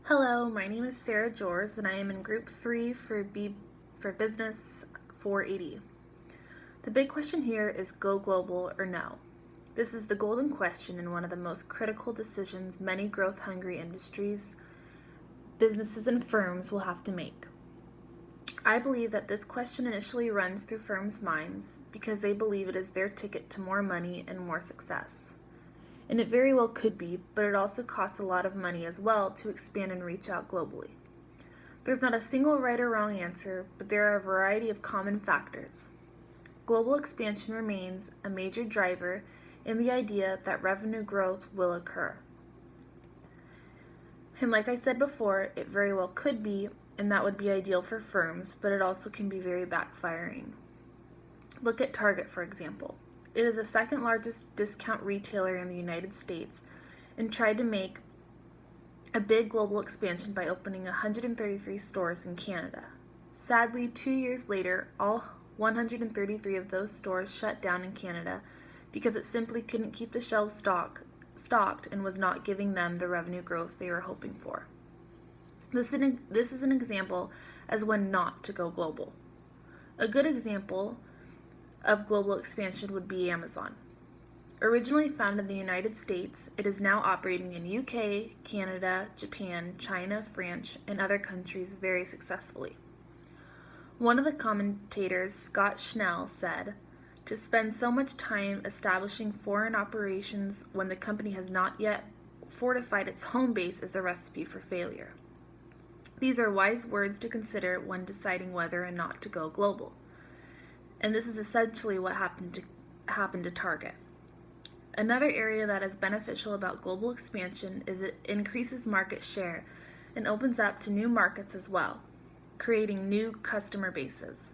Hello, my name is Sarah Jors and I am in Group 3 for Business 480. The big question here is go global or no. This is the golden question and one of the most critical decisions many growth-hungry industries, businesses, and firms will have to make. I believe that this question initially runs through firms' minds because they believe it is their ticket to more money and more success. And it very well could be, but it also costs a lot of money as well to expand and reach out globally. There's not a single right or wrong answer, but there are a variety of common factors. Global expansion remains a major driver in the idea that revenue growth will occur. And like I said before, it very well could be, and that would be ideal for firms, but it also can be very backfiring. Look at Target, for example. It is the second largest discount retailer in the United States and tried to make a big global expansion by opening 133 stores in Canada. Sadly, 2 years later, all 133 of those stores shut down in Canada because it simply couldn't keep the shelves stocked and was not giving them the revenue growth they were hoping for. This is an example as when not to go global. A good example of global expansion would be Amazon. Originally founded in the United States, it is now operating in UK, Canada, Japan, China, France, and other countries very successfully. One of the commentators, Scott Schnell, said, "To spend so much time establishing foreign operations when the company has not yet fortified its home base is a recipe for failure." These are wise words to consider when deciding whether or not to go global. And this is essentially what happened to Target. Another area that is beneficial about global expansion is it increases market share and opens up to new markets as well, creating new customer bases.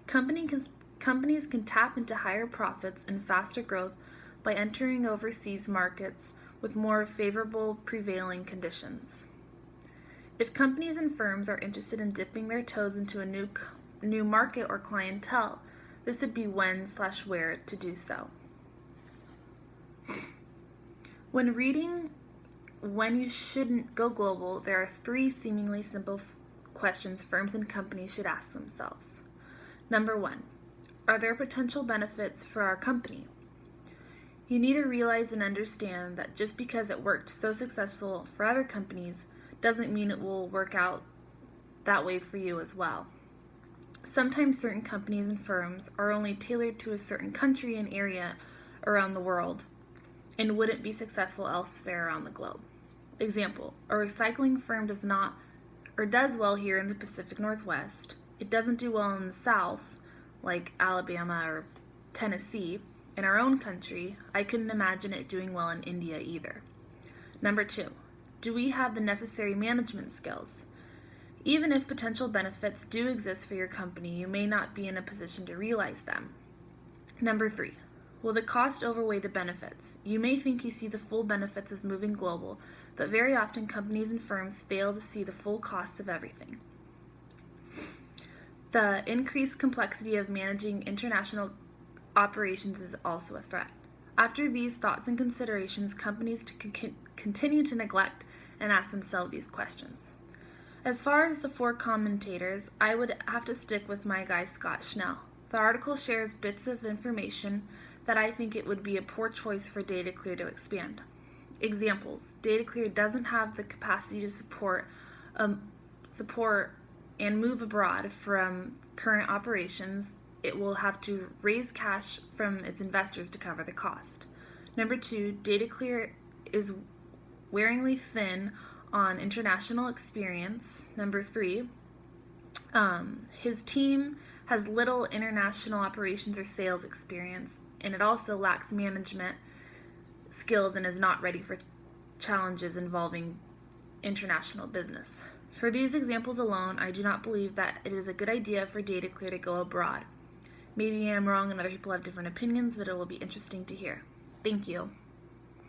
Companies can tap into higher profits and faster growth by entering overseas markets with more favorable prevailing conditions. If companies and firms are interested in dipping their toes into a new market or clientele, this would be when/where to do so. When reading when you shouldn't go global, there are 3 seemingly simple questions firms and companies should ask themselves. Number 1, are there potential benefits for our company? You need to realize and understand that just because it worked so successful for other companies doesn't mean it will work out that way for you as well. Sometimes certain companies and firms are only tailored to a certain country and area around the world and wouldn't be successful elsewhere around the globe. Example, a recycling firm does well here in the Pacific Northwest. It doesn't do well in the South, like Alabama or Tennessee. In our own country, I couldn't imagine it doing well in India either. Number 2, do we have the necessary management skills? Even if potential benefits do exist for your company, you may not be in a position to realize them. Number 3, will the cost outweigh the benefits? You may think you see the full benefits of moving global, but very often companies and firms fail to see the full costs of everything. The increased complexity of managing international operations is also a threat. After these thoughts and considerations, companies continue to neglect and ask themselves these questions. As far as the 4 commentators, I would have to stick with my guy Scott Schnell. The article shares bits of information that I think it would be a poor choice for DataClear to expand. Examples, DataClear doesn't have the capacity to support and move abroad from current operations. It will have to raise cash from its investors to cover the cost. Number 2, DataClear is wearingly thin on international experience. Number 3, his team has little international operations or sales experience, and it also lacks management skills and is not ready for challenges involving international business. For these examples alone, I do not believe that it is a good idea for DataClear to go abroad. Maybe I'm wrong and other people have different opinions, but it will be interesting to hear. Thank you.